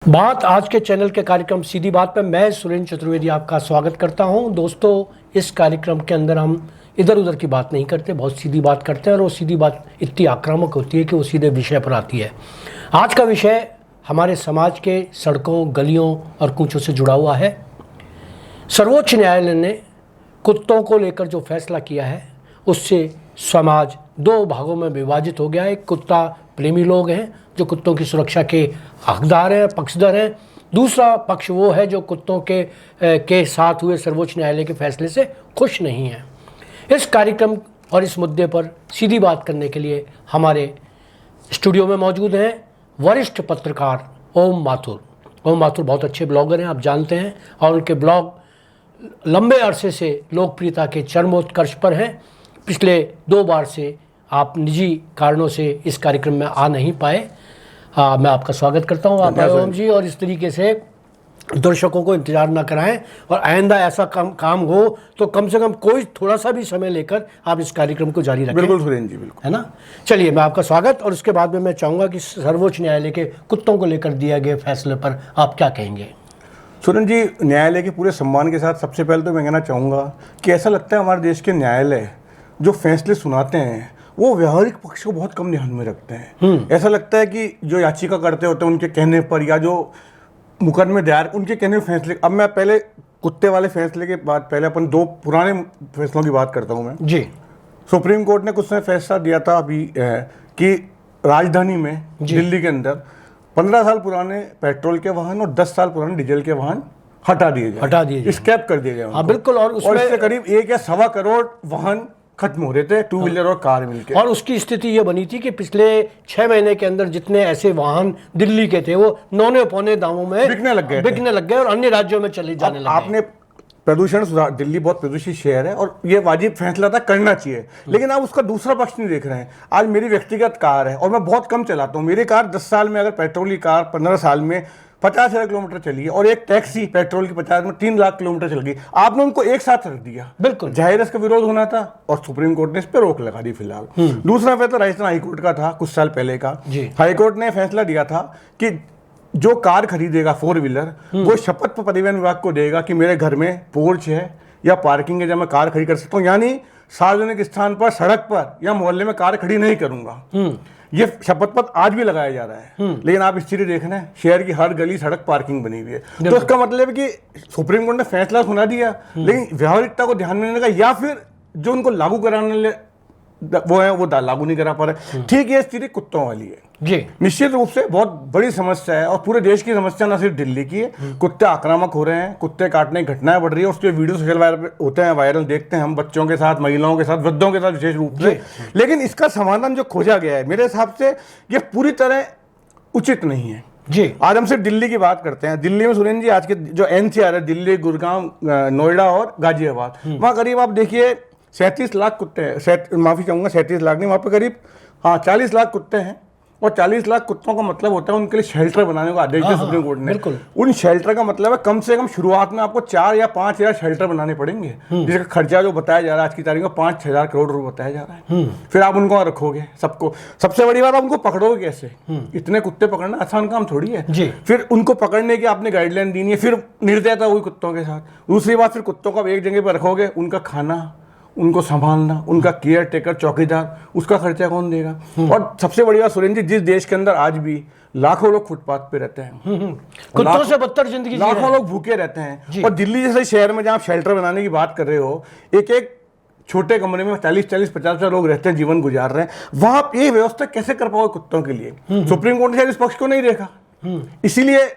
बात आज के चैनल के कार्यक्रम सीधी बात में मैं सुरेंद्र चतुर्वेदी आपका स्वागत करता हूं। दोस्तों, इस कार्यक्रम के अंदर हम इधर उधर की बात नहीं करते, बहुत सीधी बात करते हैं और वो सीधी बात इतनी आक्रामक होती है कि वो सीधे विषय पर आती है। आज का विषय हमारे समाज के सड़कों, गलियों और कूचों से जुड़ा हुआ है। सर्वोच्च न्यायालय ने कुत्तों को लेकर जो फैसला किया है उससे समाज दो भागों में विभाजित हो गया है। एक कुत्ता प्रेमी लोग हैं जो कुत्तों की सुरक्षा के हकदार हैं, पक्षधर हैं। दूसरा पक्ष वो है जो कुत्तों के साथ हुए सर्वोच्च न्यायालय के फैसले से खुश नहीं है। इस कार्यक्रम और इस मुद्दे पर सीधी बात करने के लिए हमारे स्टूडियो में मौजूद हैं वरिष्ठ पत्रकार ओम माथुर। ओम माथुर बहुत अच्छे ब्लॉगर हैं, आप जानते हैं, और उनके ब्लॉग लंबे अरसे से लोकप्रियता के चरमोत्कर्ष पर हैं। पिछले 2 बार से आप निजी कारणों से इस कार्यक्रम में आ नहीं पाए। मैं आपका स्वागत करता हूं। आप आए ओम जी, और इस तरीके से दर्शकों को इंतजार ना कराएं और आइंदा ऐसा काम हो तो कम से कम कोई थोड़ा सा भी समय लेकर आप इस कार्यक्रम को जारी रखें। बिल्कुल सुरेंद्र जी, बिल्कुल, है ना। चलिए, मैं आपका स्वागत, और उसके बाद में मैं चाहूँगा कि सर्वोच्च न्यायालय के कुत्तों को लेकर दिए गए फैसले पर आप क्या कहेंगे। सुरेंद्र जी, न्यायालय के पूरे सम्मान के साथ सबसे पहले तो मैं कहना चाहूँगा कि ऐसा लगता है हमारे देश के न्यायालय जो फैसले सुनाते हैं वो व्यावहारिक पक्ष को बहुत कम ध्यान में रखते हैं। ऐसा लगता है कि जो याचिका करते होते हैं उनके कहने पर, या जो मुकदमे दायर उनके कहने पर फैसले। अब मैं पहले कुत्ते वाले फैसले के बाद पहले अपन 2 पुराने फैसलों की बात करता हूँ मैं जी। सुप्रीम कोर्ट ने कुछ समय फैसला दिया था अभी कि राजधानी में दिल्ली के अंदर 15 साल पुराने पेट्रोल के वाहन और 10 साल पुराने डीजल के वाहन हटा दिए जाए, स्क्रैप कर दिए गए। हाँ बिल्कुल। और इससे करीब 1 या सवा करोड़ वाहन खत्म हो रहे थे, 2 व्हीलर और कार मिलके। और उसकी स्थिति ये बनी थी कि पिछले 6 महीने के अंदर जितने ऐसे वाहन दिल्ली के थे वो नौने पौने दामों में बिकने लग गए और अन्य राज्यों में चले जाने लगे। आपने प्रदूषण सुधार, दिल्ली बहुत प्रदूषित शहर है और ये वाजिब फैसला था, करना चाहिए, लेकिन आप उसका दूसरा पक्ष नहीं देख रहे हैं। आज मेरी व्यक्तिगत कार है और मैं बहुत कम चलाता हूँ। मेरी कार 10 साल में, अगर पेट्रोल की कार 15 साल में 50,000 किलोमीटर चली है, और एक टैक्सी पेट्रोल की 50 में 3 लाख किलोमीटर चल गई। आपने उनको एक साथ रख दिया। बिल्कुल जाहिर इसका विरोध होना था और सुप्रीम कोर्ट ने इस पर रोक लगा दी फिलहाल। दूसरा फैसला राजस्थान हाईकोर्ट का था कुछ साल पहले का। हाईकोर्ट ने फैसला दिया था कि जो कार खरीदेगा 4 व्हीलर वो शपथ परिवहन विभाग को देगा कि मेरे घर में पोर्च है या पार्किंग है जब मैं कार खड़ी कर सकता हूँ, यानी सार्वजनिक स्थान पर, सड़क पर या मोहल्ले में कार खड़ी नहीं करूंगा। ये शपथ पत्र आज भी लगाया जा रहा है, लेकिन आप स्थिति देख रहे हैं शहर की हर गली सड़क पार्किंग बनी हुई है। तो इसका मतलब है कि सुप्रीम कोर्ट ने फैसला सुना दिया, लेकिन व्यावहारिकता को ध्यान में नहीं रखा, या फिर जो उनको लागू कराने वो है वो लागू नहीं करा पा रहे। ठीक ये स्थिति कुत्तों वाली है जी। निश्चित रूप से बहुत बड़ी समस्या है और पूरे देश की समस्या, ना सिर्फ दिल्ली की है। कुत्ते आक्रामक हो रहे हैं, कुत्ते काटने की घटनाएं बढ़ रही है, उसके वीडियो सोशल वायरल होते हैं, वायरल देखते हैं हम, बच्चों के साथ, महिलाओं के साथ, वृद्धों के साथ विशेष रूप से। लेकिन इसका समाधान जो खोजा गया है मेरे हिसाब से ये पूरी तरह उचित नहीं है जी। आज हम सिर्फ दिल्ली की बात करते हैं। दिल्ली में सुरेंद्र जी आज के जो NCR है, दिल्ली, गुड़गांव, नोएडा और गाजियाबाद, वहाँ करीब आप देखिए 37 लाख कुत्ते हैं। माफी चाहूंगा, 37 लाख नहीं, वहाँ पे करीब 40 लाख कुत्ते हैं। और 40 लाख कुत्तों का मतलब होता है उनके लिए शेल्टर बनाने का आदेश दिया सुप्रीम कोर्ट ने। उन शेल्टर का मतलब है कम से कम शुरुआत में आपको 4 या 5,000 शेल्टर बनाने पड़ेंगे, जिसका खर्चा जो बताया जा रहा है आज की तारीख में 5,000 करोड़ रुपए बताया जा रहा है। फिर आप उनको रखोगे सबको, सबसे बड़ी बात आप उनको पकड़ोगे कैसे? इतने कुत्ते पकड़ना आसान काम थोड़ी है। फिर उनको पकड़ने की आपने गाइडलाइन दी है, फिर निर्दयता हुई कुत्तों के साथ। दूसरी बात, फिर कुत्तों को एक जगह पर रखोगे, उनका खाना, उनको संभालना, उनका केयर टेकर, चौकीदार, उसका खर्चा कौन देगा? और सबसे बड़ी बात सुरेंद्र जी, जिस देश के अंदर आज भी लाखों लोग फुटपाथ पे रहते हैं, कुत्तों से बदतर जिंदगी, लाखों लोग भूखे रहते हैं, और दिल्ली जैसे शहर में जहाँ आप शेल्टर बनाने की बात कर रहे हो, एक छोटे कमरे में 40-40, 50 लोग रहते हैं, जीवन गुजार रहे हैं, वहां आप ये व्यवस्था कैसे कर पाओगे कुत्तों के लिए? सुप्रीम कोर्ट ने इस पक्ष को नहीं देखा, इसीलिए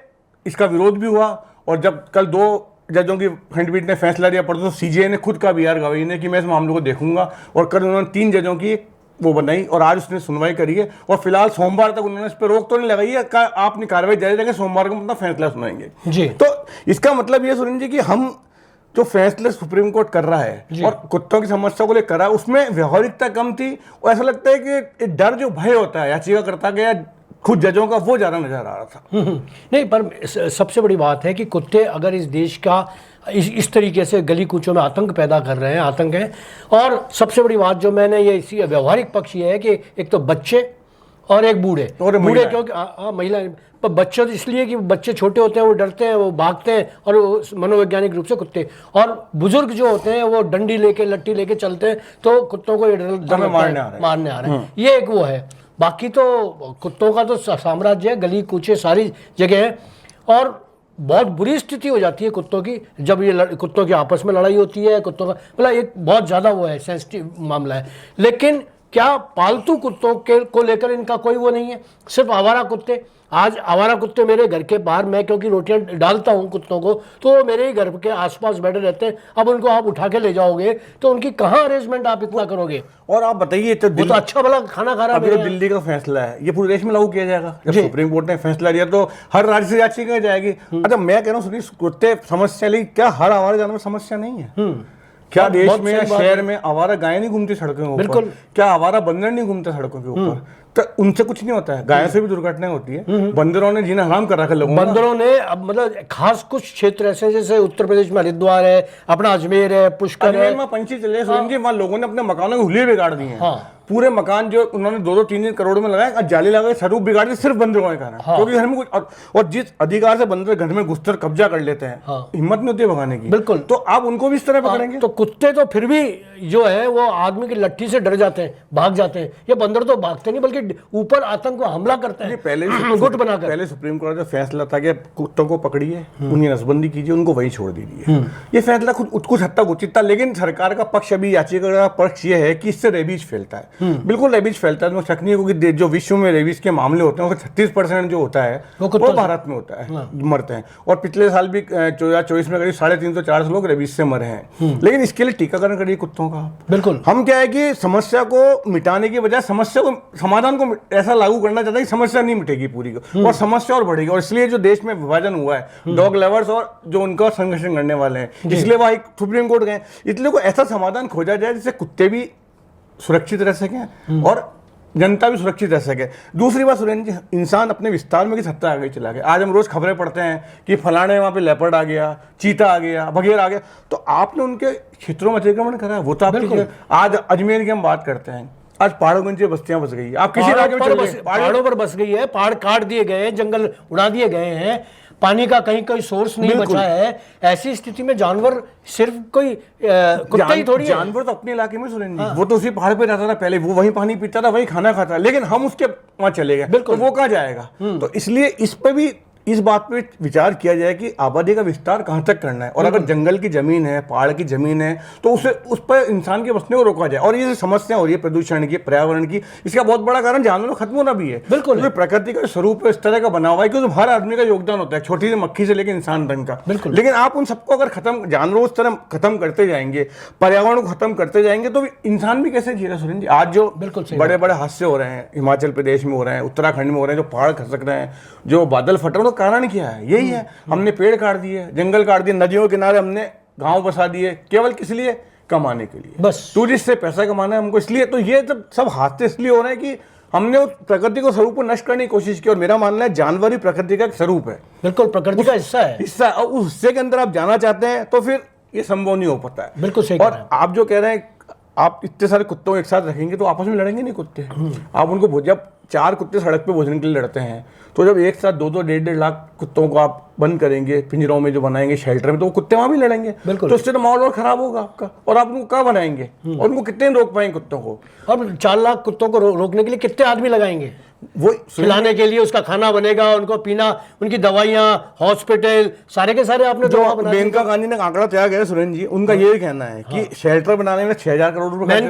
इसका विरोध भी हुआ। और जब कल 2 जजों की खंडपीठ ने फैसला दिया, परसों CJI ने खुद का BR गवाही ने कि मैं इस मामले को देखूंगा, और कल उन्होंने 3 जजों की वो बनाई और आज उसने सुनवाई करी है। और फिलहाल सोमवार तक उन्होंने इस पर रोक तो नहीं लगाई है, आपने कार्रवाई जारी रखें, सोमवार को मतलब फैसला सुनाएंगे जी। तो इसका मतलब ये सुरेंद्र जी कि हम जो फैसले सुप्रीम कोर्ट कर रहा है और कुत्तों की समस्या को लेकर कर रहा है, उसमें व्यावहारिकता कम थी, और ऐसा लगता है कि डर जो भय होता है याचिकाकर्ता का, खुद जजों का, वो ज्यादा नजर आ रहा था। नहीं, पर सबसे बड़ी बात है कि कुत्ते अगर इस देश का इस तरीके से गली कूचों में आतंक पैदा कर रहे हैं, आतंक है। और सबसे बड़ी बात जो मैंने ये इसी व्यवहारिक पक्ष ये है कि एक तो बच्चे और एक बूढ़े और बूढ़े महिला। क्योंकि महिला पर बच्चे तो इसलिए कि बच्चे छोटे होते हैं, वो डरते हैं, वो भागते हैं, और वो मनोवैज्ञानिक रूप से कुत्ते, और बुजुर्ग जो होते हैं वो डंडी लेके लट्ठी लेके चलते हैं, तो कुत्तों को ये डर लगता है, मारने आ रहे हैं। ये एक वो है। बाकी तो कुत्तों का तो साम्राज्य है, गली कूचे सारी जगह है, और बहुत बुरी स्थिति हो जाती है कुत्तों की जब ये कुत्तों की आपस में लड़ाई होती है। कुत्तों का मतलब एक बहुत ज़्यादा वो है, सेंसिटिव मामला है। लेकिन क्या पालतू कुत्तों के को लेकर इनका कोई वो नहीं है? सिर्फ आवारा कुत्ते, आज आवारा कुत्ते मेरे घर के बाहर, मैं क्योंकि रोटियां डालता हूं कुत्तों को, तो वो मेरे ही घर के आसपास बैठे रहते हैं। अब उनको आप उठा के ले जाओगे तो उनकी कहाँ अरेंजमेंट आप इतना करोगे? और आप बताइए, तो वो तो अच्छा भला खाना खा रहा है। अभी तो दिल्ली का फैसला है, ये पूरे देश में लागू किया जाएगा। जब सुप्रीम कोर्ट ने फैसला लिया तो हर राज्य से याचिका जाएगी। अच्छा, मैं कह रहा हूँ सुनिए, कुत्ते समस्या, लेकिन क्या हर आवारा जानवर समस्या नहीं है? क्या देश में शहर में आवारा गाय नहीं घूमती सड़कों के ऊपर? क्या आवारा बंदर नहीं घूमते सड़कों के ऊपर? तो उनसे कुछ नहीं होता है। गायों से भी दुर्घटनाएं होती है। बंदरों ने जीना हराम कर रखा है लोगों का। बंदरों ने अब मतलब खास कुछ क्षेत्र ऐसे जैसे उत्तर प्रदेश में हरिद्वार है, अपना अजमेर है, पुष्कर है, में पंछी चले सुरेंद्र जी, वहाँ लोगों ने अपने मकानों के हुलिये बिगाड़ दिए हैं। पूरे मकान जो उन्होंने 2-2, 3-3 करोड़ में लगाए, जाली लगा स्वरूप बिगाड़ दी, सिर्फ बंदरों के कारण। क्योंकि घर में कुछ और जिस अधिकार से बंदर घर में घुसकर कब्जा कर लेते हैं, हिम्मत नहीं होती है भगाने की। बिल्कुल। तो आप उनको भी इस तरह पकड़ेंगे? तो कुत्ते तो फिर भी जो है वो आदमी की लट्ठी से डर जाते हैं, भाग जाते हैं। ये बंदर तो भागते नहीं, बल्कि ऊपर आतंक को हमला करते हैं पहले गुट बनाकर। पहले सुप्रीम कोर्ट का फैसला था कि कुत्तों को पकड़िए, उन्हें नसबंदी कीजिए, उनको वहीं छोड़ दीजिए। ये फैसला कुछ हद तक उचित था, लेकिन सरकार का पक्ष, अभी याचिका का पक्ष ये है कि इससे रेबीज फैलता है। बिल्कुल रेबीज फैलता है, शक नहीं है, क्योंकि जो विश्व में रेबीज के मामले होते हैं उसका 36% जो होता है वो भारत में होता है, मरते हैं। और पिछले साल भी 2024 में करीब 350-400 लोग रेबीज से मरे हैं। लेकिन इसके लिए टीकाकरण करिए कुत्तों का। बिल्कुल। हम क्या है कि समस्या को मिटाने की बजाय समस्या को, समाधान को ऐसा लागू करना चाहते हैं कि समस्या नहीं मिटेगी पूरी को, और समस्या और बढ़ेगी। और इसलिए जो देश में विभाजन हुआ है, डॉग लवर्स और जो उनका संघर्ष करने वाले हैं, इसलिए वह सुप्रीम कोर्ट गए। इसलिए को ऐसा समाधान खोजा जाए जिससे कुत्ते भी सुरक्षित रह सकें और जनता भी सुरक्षित रह सके। दूसरी बात सुरेंद्र जी, इंसान अपने विस्तार में किस हद तक आगे चला गया। आज हम रोज खबरें पढ़ते हैं कि फलाने वहाँ पे लेपर्ड आ गया, चीता आ गया, बघेर आ गया, तो आपने उनके क्षेत्रों में अतिक्रमण करा, वो तो आप। आज अजमेर की हम बात करते हैं, आज पहाड़ों के नीचे बस्तियां बस गई है। आप किसी राज्य में चले, पहाड़ों पर बस गई है, पहाड़ काट दिए गए हैं, जंगल उड़ा दिए गए हैं, पानी का कहीं कोई सोर्स नहीं बचा है। ऐसी स्थिति में जानवर सिर्फ कोई कुत्ता ही थोड़ी है। जानवर तो अपने इलाके में सुरेंद्र जी, वो तो उसी पहाड़ पे रहता था पहले, वो वहीं पानी पीता था, वहीं खाना खाता था, लेकिन हम उसके वहां चले गए, तो वो कहाँ जाएगा? तो इसलिए इस पे भी, इस बात पे विचार किया जाए कि आबादी का विस्तार कहां तक करना है, और अगर जंगल की जमीन है, पहाड़ की जमीन है, तो उसे उस पर इंसान के बसने को रोका जाए। और ये समस्या हो रही है प्रदूषण की, पर्यावरण की, इसका बहुत बड़ा कारण जानवरों खत्म होना भी है। बिल्कुल। प्रकृति का स्वरूप इस तरह का बना हुआ है कि हर आदमी का योगदान होता है, छोटी सी मक्खी से लेकर इंसान तक का। बिल्कुल। लेकिन आप उन सबको अगर खत्म, जानवरों उस तरह खत्म करते जाएंगे, पर्यावरण को खत्म करते जाएंगे, तो इंसान भी कैसे जी रहा सुरेंद्र जी? आज जो बड़े बड़े हादसे हो रहे हैं, हिमाचल प्रदेश में हो रहे हैं, उत्तराखंड में हो रहे हैं, जो पहाड़ खसक रहे हैं, जो बादल फट रहे हैं, तो कारण क्या है? यही है, हमने पेड़ काट दिए, जंगल काट दिए, नदियों के किनारे हमने गांव बसा दिए, केवल किस लिए? कमाने के लिए, बस टूरिस्ट से पैसा कमाना है हमको, इसलिए। तो ये सब हादसे इसलिए हो रहे हैं कि हमने उस प्रकृति को, स्वरूप को नष्ट करने की कोशिश की। और मेरा मानना है जानवर ही प्रकृति का एक स्वरूप है, बिल्कुल प्रकृति का हिस्सा है। और उस हिस्से के अंदर आप जाना चाहते हैं तो फिर ये संभव नहीं हो पाता है। बिल्कुल सही। और आप जो कह रहे हैं, आप इतने सारे कुत्तों को एक साथ रखेंगे तो आपस में लड़ेंगे नहीं कुत्ते। आप उनको, जब 4 कुत्ते सड़क पे भोजन के लिए लड़ते हैं, तो जब एक साथ 2-2, 1.5 लाख कुत्तों को आप बंद करेंगे पिंजरों में, जो बनाएंगे शेल्टर में, तो वो कुत्ते वहां भी लड़ेंगे। तो इससे तो माहौल और खराब होगा आपका। और आप उनको कहाँ बनाएंगे, और उनको कितने रोक पाएंगे कुत्तों को? और 4 लाख कुत्तों को रोकने के लिए कितने आदमी लगाएंगे? वो खिलाने के लिए, उसका खाना बनेगा, उनको पीना, उनकी दवाइयाँ, हॉस्पिटल, सारे के सारे आपने जो मेनका गांधी ने आंकड़ा तैयार किया सुरेंद्र जी, उनका ये कहना है कि शेल्टर बनाने में 6000 करोड़ रुपए।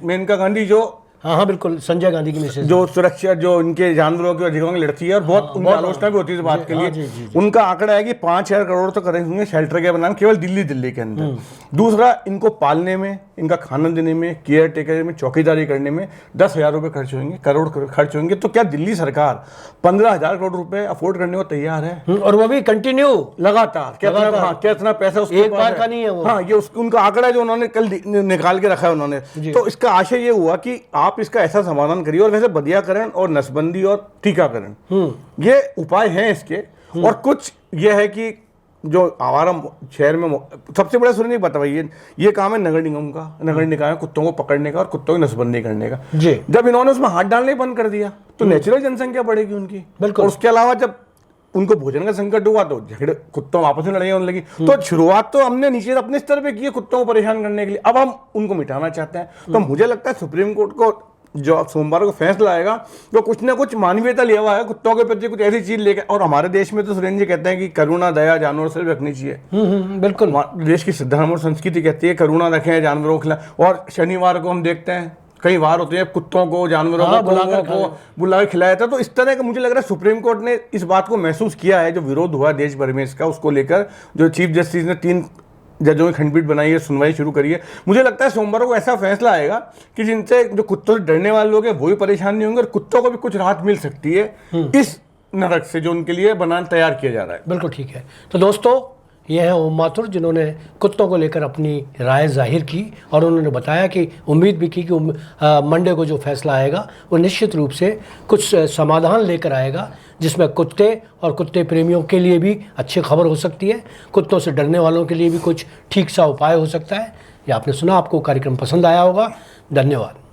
मेनका गांधी जो, हाँ बिल्कुल, संजय गांधी की मिसेज, जो सुरक्षा, जो इनके जानवरों के अधिकारों की लड़ती है, और बहुत उनकी आलोचना भी होती है इस बात के लिए। उनका आंकड़ा है कि 5000 करोड़ तो करे होंगे शेल्टर के बनाने, केवल दिल्ली के अंदर। दूसरा, इनको पालने में, इनका खाना देने में, केयर टेकर में, चौकीदारी करने में 10,000 रुपए खर्च होंगे, करोड़ खर्च होंगे। तो क्या दिल्ली सरकार 15,000 करोड़ रुपए अफोर्ड करने को तैयार है? और वो भी कंटिन्यू, लगातार। कितना पैसा उसके एक बार का नहीं है वो। हाँ, ये उनका आंकड़ा जो उन्होंने कल निकाल के रखा है उन्होंने। तो इसका आशय ये हुआ कि आप इसका ऐसा समाधान करिए, और वैसे बदियाकरण और नसबंदी और टीकाकरण, ये उपाय हैं इसके। और कुछ ये है कि जो आवारा शहर में सबसे बड़ा सुरेंद्र जी बताइए, ये काम है नगर निगम का, नगर निकाय में कुत्तों को पकड़ने का और कुत्तों की नसबंदी करने का। जी। जब इन्होंने उसमें हाथ डालने ही बंद कर दिया तो नेचुरल जनसंख्या बढ़ेगी उनकी। बिल्कुल। और उसके अलावा जब उनको भोजन का संकट हुआ तो झगड़े, कुत्तों आपस में लड़ाई होने लगी। तो शुरुआत तो हमने नीचे अपने स्तर पे की है कुत्तों को परेशान करने के लिए, अब हम उनको मिटाना चाहते हैं। तो मुझे लगता है सुप्रीम कोर्ट को जो सोमवार को फैसला आएगा तो कुछ ना कुछ मानवीयता लिया हुआ है, कुत्तों के प्रति कुछ ऐसी चीज लेकर। और हमारे देश में तो सुरेंद्र जी कहते हैं कि करुणा दया जानवरों से भी रखनी चाहिए। बिल्कुल। देश की धर्म और संस्कृति कहती है करुणा रखें जानवरों के खिलाफ। और शनिवार को हम देखते हैं कई बार होते हैं कुत्तों को जानवरों को बुला के खिलाया था। तो इस तरह का मुझे लग रहा है सुप्रीम कोर्ट ने इस बात को महसूस किया है, जो विरोध हुआ देश भर में इसका, उसको लेकर जो चीफ जस्टिस ने 3 जजों की खंडपीठ बनाई है, सुनवाई शुरू करी है। मुझे लगता है सोमवार को ऐसा फैसला आएगा कि जिनसे जो कुत्तों से डरने वाले लोग हैं वो भी परेशान नहीं होंगे और कुत्तों को भी कुछ राहत मिल सकती है इस नरक से जो उनके लिए बनाना तैयार किया जा रहा है। बिल्कुल ठीक है। तो दोस्तों, ये हैं ओम माथुर, जिन्होंने कुत्तों को लेकर अपनी राय जाहिर की और उन्होंने बताया कि उम्मीद भी की कि मंडे को जो फैसला आएगा वो निश्चित रूप से कुछ समाधान लेकर आएगा, जिसमें कुत्ते और कुत्ते प्रेमियों के लिए भी अच्छी खबर हो सकती है, कुत्तों से डरने वालों के लिए भी कुछ ठीक सा उपाय हो सकता है। ये आपने सुना, आपको कार्यक्रम पसंद आया होगा। धन्यवाद।